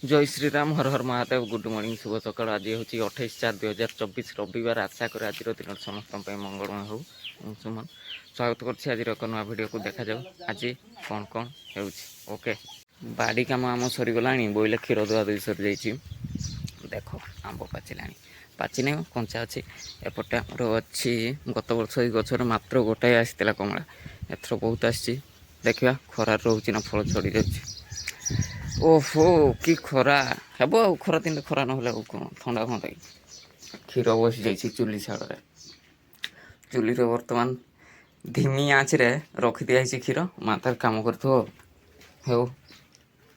जय श्री राम हर हर Mahadev good morning शुभ सकाल आज हूँ 28/4/2024 रविवार आशा कर आज दिन समस्त मंगलमय हो सुमन स्वागत कर आज एक नुआ भिड को देखा जाऊ आज कौन कौन ओके बाड़ी कम आम सरीगला बोइले क्षीर दुआ दुई सरी जा देख आंब पाचिला पाचि नहीं कंचा अच्छी एपटे आमर अच्छी गत वर्ष गचर मात्र गोटाए आसाला कमला एथर बहुत आसी देखा खरार रोचे ना फल छड़ी जाऊँगी ओहो कि खरा हेब आ खरा दिन खरा ना कौन थंडा फंडा क्षीर बसी जाइए चुली छाड़े चुली बर्तमान धिमी आँच रे रखी दिखाई क्षीर मातार कम कर हो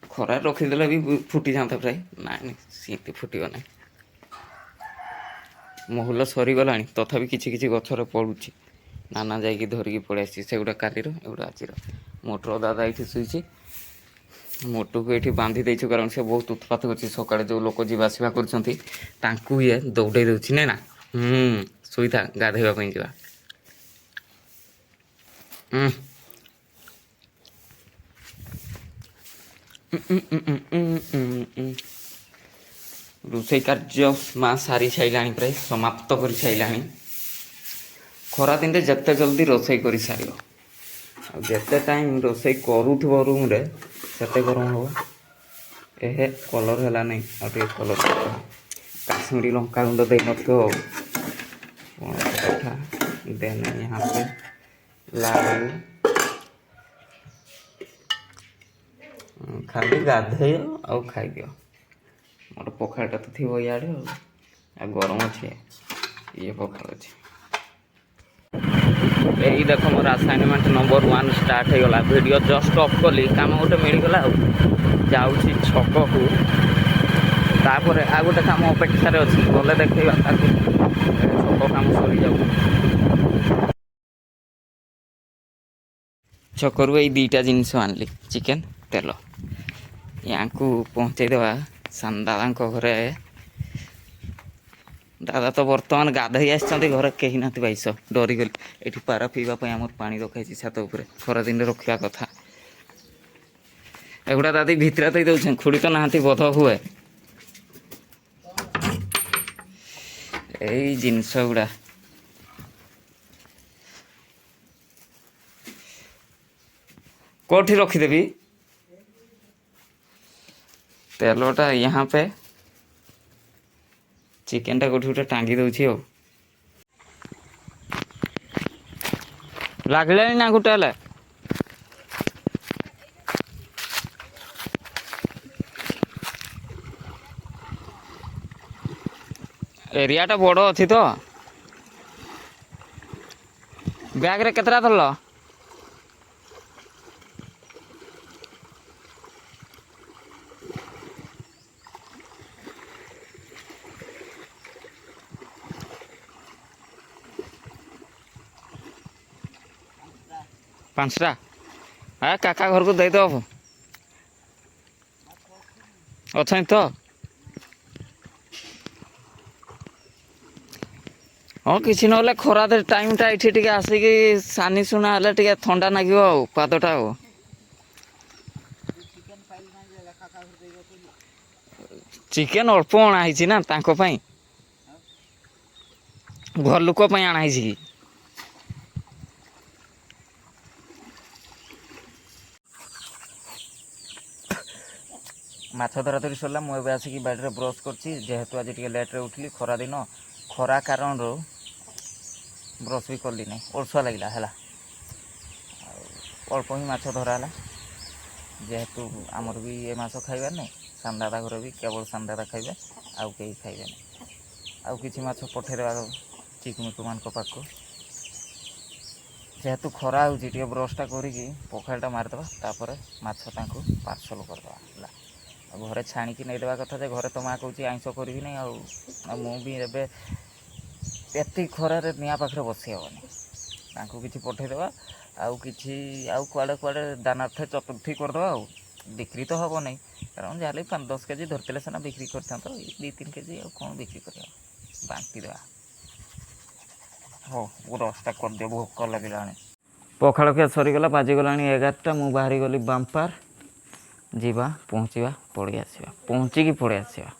खरा रखीदे भी फुटी जाता प्राय ना सी फुटब ना महल सरीगला तथापि किसी गचर पड़ुची नाना जाकि धरिकी पड़े आसी से गुड़ा कालीर एगुड़ा आज मोटर दादा ये शुई मोटू को ये बांधि देचु कारण से बहुत उत्पात कर सका जो लोक जावासवा कर ये दौड़े दूसरी ना शुई था गाधेवाई जा रोसई कार्य माँ सारी सारा प्राय समाप्त कर सारा खरा दिन में जिते जल्दी रोसई कर सार जिते टाइम रोसई करूथो रूम रे सेते गरम हम ए कलर है नहीं और कलर काश्मीरी लंका गुंड दे नथा देन यहाँ पे लाल खाली गाधे आ खाई दियो मोर पखाड़ा तो थी इे आ गरम अच्छे ये पखाड़ अच्छे यही देख मोर असाइनमेंट नंबर 1 स्टार्ट हो गला वीडियो जस्ट ऑफ कली काम गोटे मिलगला जाऊँगी छक को तापर आ गोटे कम अपेक्षार अच्छी गले देखा छक कम सरी जाऊ छकरू ये दुईटा जिनस आनली चिकेन तेल या पहुँचेदेवा सान दादा घरे दादा तो बर्तमान गाधई आसते घर कहीं ना बैस डरीगली ये पारा पीवाई आम पा रखाई छात उपर खरा दिन रखा कथा एगुड़ा दादी भितरा तो दौर खुड़ी तो ना बोध हुए यही जिनस गुड़ा कौटी रखीदेवी तेलटा यहाँ पे चिकेन टा गोटे गोटे टांगी दूसरी लगला ना गोटे एरियाटा बड़ अच्छी तो बैग रे केतरा धरल 5टा हाँ काका घर को देदेव अच्छा तो हाँ कि ना खरा टाइमटा ये आसिक सानी सुना टे थंडा लगे पादटा चिकेन अल्प अणाई ना घर लोक अणाई कि माछ धरा धरी सरला मुझे आसिक बाड़ी ब्रश करेतु आज लेट्रे उठली खरा दिन खरा कारण ब्रश भी कली ना अलसुआ लगे है अल्प ही माछ धरा है जेहेतु आमर भी ये माछ खाइबार नहीं सान दादा घर भी केवल सान दादा खाइबे आउ कहीं खाइबे नहीं आउ किसी माछ पठेदेवा चिकमिकु मान पाख जेहेतु खरा हो ब्रशटा करी पखाड़ा मारिदेवा तापर माछ पार्सल करदे घरे छाणिकी नहींदेवा कथा जे घरे तो माँ कौच आइंस करी ना मुझे एति खरार निआ पाखे बसई हेनी कि पठेदेवा आउ कुआड़े कुआड़े दानार्थ चतुर्थी करदे बिक्री तो हम नहीं कारण जहाँ 5-10 केजी धरते सीना बिक्री कर 2-3 केजी कौन बिक्री कर बांटी देवा हो रसटा कर दियो भोक लगे पखाड़ खिया सरीगला बाजिगला 11टा मु बाहरी गली बांपार ଯିବା ପହଞ୍ଚିବା ପଳେଇ ଆସିବା, ପହଞ୍ଚିକି ପଳେଇ ଆସିବା।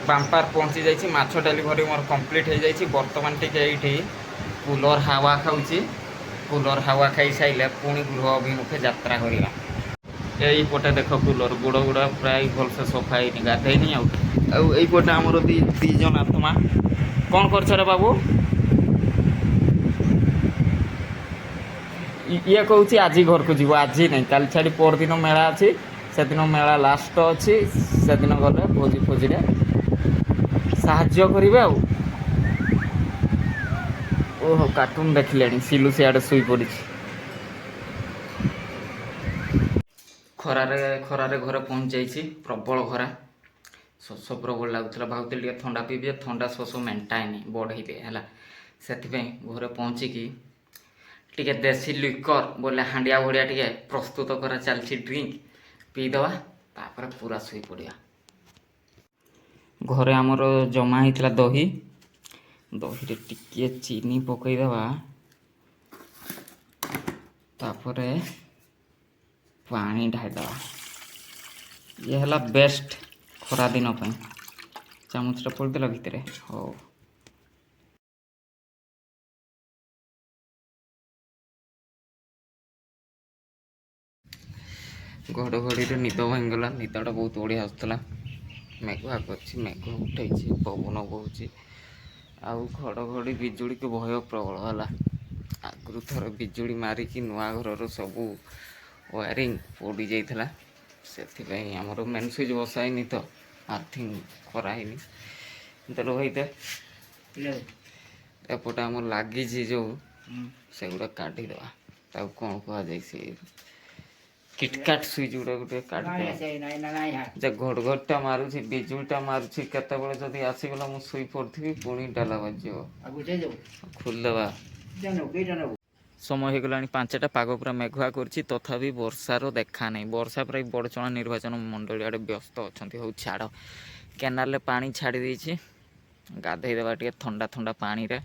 ବାମ୍ପାର ପହଞ୍ଚି ଯାଇଛି, ମାଛ ଡେଲିଭରି ମୋର କମ୍ପ୍ଲିଟ୍ ହେଇଯାଇଛି। ବର୍ତ୍ତମାନ ଟିକେ ଏଇଠି କୁଲର ହାୱା ଖାଉଛି। କୁଲର ହାୱା ଖାଇସାରିଲେ ପୁଣି ଗୃହ ଅଭିମୁଖେ ଯାତ୍ରା କରିବା। এইপଟେ ଦେଖ କୁଲର ଗୋଡ଼ ଗୁଡ଼ା ପ୍ରାୟ ଭଲସେ ସଫା ହେଇନି, ଗାଧେଇନି। ଆଉ এইପଟେ ଆମର ଦି ଜଣ ଆତ୍ମା। କ'ଣ କରୁଛ ରେ ବାବୁ? ଇଏ କହୁଛି ଆଜି ଘରକୁ ଯିବ, ଆଜି ନାହିଁ କାଲି ଛାଡ଼ି ପରଦିନ ମେଳା ଅଛି। ସେଦିନ ମେଳା ଲାଷ୍ଟ ଅଛି, ସେଦିନ ଗଲେ ଭୋଜି ଫୋଜିରେ ସାହାଯ୍ୟ କରିବେ ଆଉ। ଓହୋ, କାର୍ଟୁନ୍ ଦେଖିଲେଣି। ସିଲୁ ସିଆଡ଼େ ଶୋଇପଡ଼ିଛି। ଖରାରେ ଘରେ ପହଞ୍ଚି ଯାଇଛି। ପ୍ରବଳ ଖରା, ଶୋଷ ପ୍ରବଳ ଲାଗୁଥିଲା। ଭାବୁଥିଲି ଟିକେ ଥଣ୍ଡା ପିଇବି, ଥଣ୍ଡା ଶୋଷ ମେଣ୍ଟାଏନି, ବଢ଼େଇଦିଏ ହେଲା। ସେଥିପାଇଁ ଘରେ ପହଞ୍ଚିକି ଟିକେ ଦେଶୀ ଲିକର ବୋଲେ ହାଣ୍ଡିଆ ଭଳିଆ ଟିକେ ପ୍ରସ୍ତୁତ କରା ଚାଲିଛି ଡ୍ରିଙ୍କ, ପିଇଦେବା ତାପରେ ପୁରା ଶୋଇପଡ଼ିବା। ଘରେ ଆମର ଜମା ହେଇଥିଲା ଦହି, ଦହିରେ ଟିକିଏ ଚିନି ପକାଇଦେବା, ତାପରେ ପାଣି ଢାଳିଦେବା। ଇଏ ହେଲା ବେଷ୍ଟ ଖରାଦିନ ପାଇଁ। ଚାମଚଟା ପଡ଼ିଦେଲା ଭିତରେ। ହଉ, ଘଡ଼ଘଡ଼ିରେ ନିଦ ଭାଙ୍ଗିଗଲା। ନିଦଟା ବହୁତ ବଢ଼ିଆ ଆସୁଥିଲା। ମେଘୁଆ କରିଛି, ମେଘ ଉଠେଇଛି, ପବନ ବହୁଛି, ଆଉ ଘଡ଼ଘଡ଼ି ବିଜୁଳିକୁ ଭୟ ପ୍ରବଳ ହେଲା। ଆଗରୁ ଥରେ ବିଜୁଳି ମାରିକି ନୂଆ ଘରର ସବୁ ୱାରିଂ ପୋଡ଼ି ଯାଇଥିଲା। ସେଥିପାଇଁ ଆମର ମେନ୍ ସୁଇଚ୍ ବସା ହେଇନି ତ ଆର୍ଥିଂ କରାହେଇନି। ଦେଲ ଭାଇତେ ଏପଟେ ଆମର ଲାଗିଛି ଯେଉଁ ସେଗୁଡ଼ା କାଢ଼ିଦେବା। ତାକୁ କ'ଣ କୁହାଯାଏ, ସେ କିଟକାଟ ସୁଇଚ୍ ଗୁଡ଼ା ଗୋଟେ କାଢ଼ିଦେବା। ଯେ ଘଡ଼ଘଡ଼ିଟା ମାରୁଛି, ବିଜୁଳିଟା ମାରୁଛି, କେତେବେଳେ ଯଦି ଆସିଗଲା ମୁଁ ଶୋଇ ପଡ଼ିଥିବି, ପୁଣି ଡାଲା ବାଜିଯିବ। ଖୋଲିଦେବା। ସମୟ ହେଇଗଲାଣି 5ଟା। ପାଗ ପୁରା ମେଘୁଆ କରିଛି, ତଥାପି ବର୍ଷାର ଦେଖା ନାହିଁ। ବର୍ଷା ପ୍ରାୟ ବଡ଼ଚଣା ନିର୍ବାଚନ ମଣ୍ଡଳୀ ଆଡ଼େ ବ୍ୟସ୍ତ ଅଛନ୍ତି। ହଉ ଛାଡ଼, କେନାଲରେ ପାଣି ଛାଡ଼ି ଦେଇଛି, ଗାଧେଇଦେବା ଟିକେ ଥଣ୍ଡା ଥଣ୍ଡା ପାଣିରେ,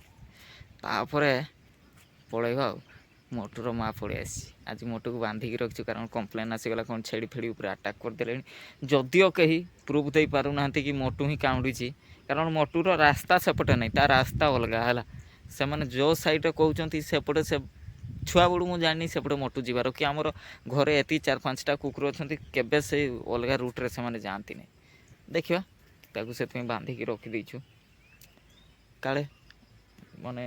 ତାପରେ ପଳେଇବା ଆଉ। ମୋଟୁର ମାଆ ପଳେଇ ଆସିଛି। ଆଜି ମୋଟୁକୁ ବାନ୍ଧିକି ରଖିଛୁ, କାରଣ କମ୍ପ୍ଲେନ୍ ଆସିଗଲା କ'ଣ ଛେଳି ଫେଡ଼ି ଉପରେ ଆଟାକ୍ କରିଦେଲେଣି। ଯଦିଓ କେହି ପ୍ରୁଫ୍ ଦେଇପାରୁନାହାନ୍ତି କି ମୋଟୁ ହିଁ କାମୁଡ଼ିଛି, କାରଣ ମୋଟୁର ରାସ୍ତା ସେପଟେ ନାହିଁ, ତା ରାସ୍ତା ଅଲଗା ହେଲା। ସେମାନେ ଯେଉଁ ସାଇଡ଼୍ରେ କହୁଛନ୍ତି ସେପଟେ, ସେ ଛୁଆବେଳୁ ମୁଁ ଜାଣିନି ସେପଟେ ମୋଟୁ ଯିବାର, କି ଆମର ଘରେ ଏତିକି 4-5ଟା କୁକୁର ଅଛନ୍ତି, କେବେ ସେଇ ଅଲଗା ରୁଟ୍ରେ ସେମାନେ ଯାଆନ୍ତିନି। ଦେଖିବା, ତାକୁ ସେଥିପାଇଁ ବାନ୍ଧିକି ରଖିଦେଇଛୁ। କାଳେ ମାନେ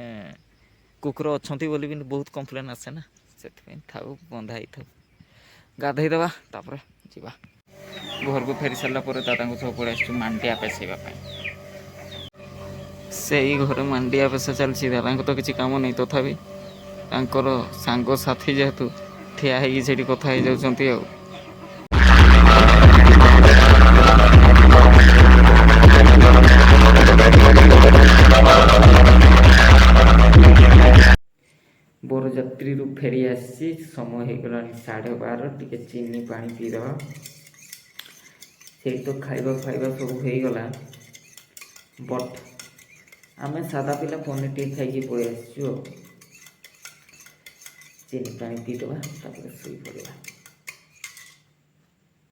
କୁକୁର ଅଛନ୍ତି ବୋଲି ବି ବହୁତ କମ୍ପ୍ଲେନ୍ ଆସେ ନା, ସେଥିପାଇଁ ଥାଉ, ବନ୍ଧା ହେଇଥାଉ। ଗାଧେଇଦେବା ତାପରେ ଯିବା। ଘରକୁ ଫେରି ସାରିଲା ପରେ ଦାଦାଙ୍କ ସହ ପଳେଇ ଆସିଛୁ ମାଣ୍ଡିଆ ପେଷେଇବା ପାଇଁ। ସେଇ ଘରେ ମାଣ୍ଡିଆ ପେଷା ଚାଲିଛି। ଦାଦାଙ୍କ ତ କିଛି କାମ ନାହିଁ, ତଥାପି ତାଙ୍କର ସାଙ୍ଗସାଥି ଯେହେତୁ ଠିଆ ହେଇକି ସେଇଠି କଥା ହେଇଯାଉଛନ୍ତି ଆଉ। ବରଯାତ୍ରୀରୁ ଫେରି ଆସିଛି, ସମୟ ହେଇଗଲାଣି 12:30। ଟିକେ ଚିନି ପାଣି ପିଇଦେବା। ସେଇ ତ ଖାଇବା ସବୁ ହେଇଗଲା, ବଟ୍ ଆମେ ସାଧା ପିଲା ପନିର ଟିକେ ଖାଇକି ପଳେଇ ଆସିଛୁ ଆଉ। ଚିନି ପାଣି ପିଇଦେବା, ତାପରେ ଶୋଇପଡ଼ିବା।